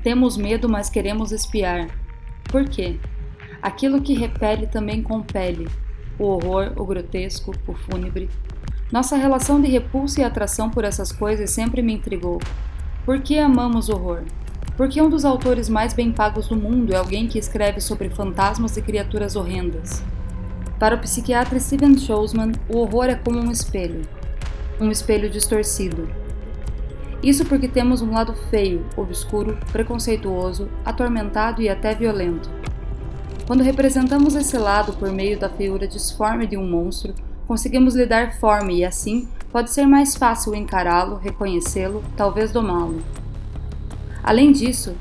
Temos medo, mas queremos espiar. Por quê? Aquilo que repele também compele. O horror, o grotesco, o fúnebre. Nossa relação de repulsa e atração por essas coisas sempre me intrigou. Por que amamos horror? Porque um dos autores mais bem pagos do mundo é alguém que escreve sobre fantasmas e criaturas horrendas. Para o psiquiatra Steven Schwarzman, o horror é como um espelho distorcido. Isso porque temos um lado feio, obscuro, preconceituoso, atormentado e até violento. Quando representamos esse lado por meio da feiura disforme de um monstro, conseguimos lhe dar forma e, assim, pode ser mais fácil encará-lo, reconhecê-lo, talvez domá-lo. Além disso,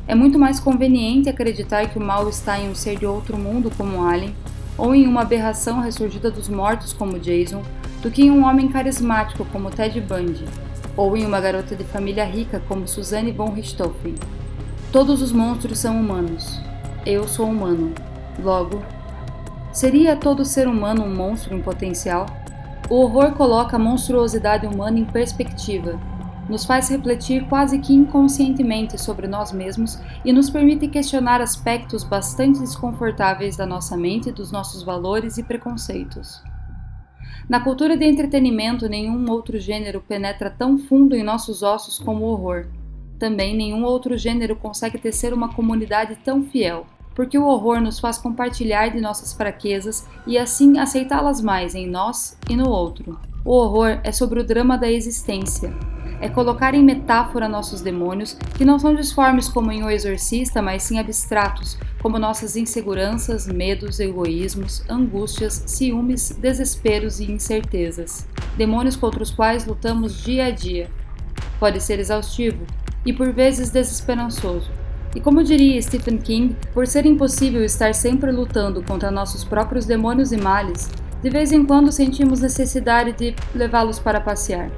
é muito mais conveniente acreditar que o mal está em um ser de outro mundo como Alien, ou em uma aberração ressurgida dos mortos como Jason, do que em um homem carismático como Ted Bundy, ou em uma garota de família rica como Suzanne von Richthofen. Todos os monstros são humanos. Eu sou humano. Logo, seria todo ser humano um monstro em potencial? O horror coloca a monstruosidade humana em perspectiva, nos faz refletir quase que inconscientemente sobre nós mesmos e nos permite questionar aspectos bastante desconfortáveis da nossa mente, dos nossos valores e preconceitos. Na cultura de entretenimento, nenhum outro gênero penetra tão fundo em nossos ossos como o horror. Também nenhum outro gênero consegue tecer uma comunidade tão fiel, porque o horror nos faz compartilhar de nossas fraquezas e assim aceitá-las mais em nós e no outro. O horror é sobre o drama da existência. É colocar em metáfora nossos demônios, que não são disformes como em O Exorcista, mas sim abstratos, como nossas inseguranças, medos, egoísmos, angústias, ciúmes, desesperos e incertezas. Demônios contra os quais lutamos dia a dia. Pode ser exaustivo e por vezes desesperançoso. E como diria Stephen King, por ser impossível estar sempre lutando contra nossos próprios demônios e males, de vez em quando sentimos necessidade de levá-los para passear.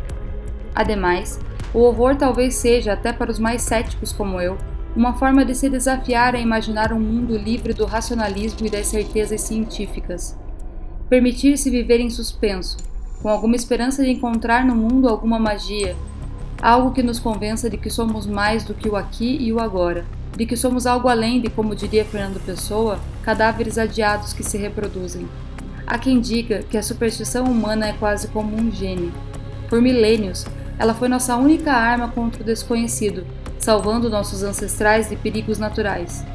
Ademais, o horror talvez seja, até para os mais céticos como eu, uma forma de se desafiar a imaginar um mundo livre do racionalismo e das certezas científicas. Permitir-se viver em suspenso, com alguma esperança de encontrar no mundo alguma magia, algo que nos convença de que somos mais do que o aqui e o agora, de que somos algo além de, como diria Fernando Pessoa, cadáveres adiados que se reproduzem. Há quem diga que a superstição humana é quase como um gene. Por milênios, ela foi nossa única arma contra o desconhecido, salvando nossos ancestrais de perigos naturais.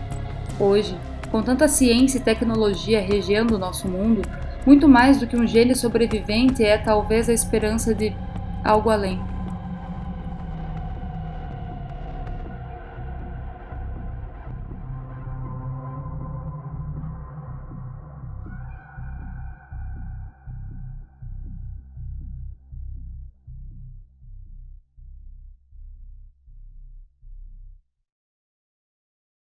Hoje, com tanta ciência e tecnologia regendo o nosso mundo, muito mais do que um gene sobrevivente é talvez a esperança de algo além.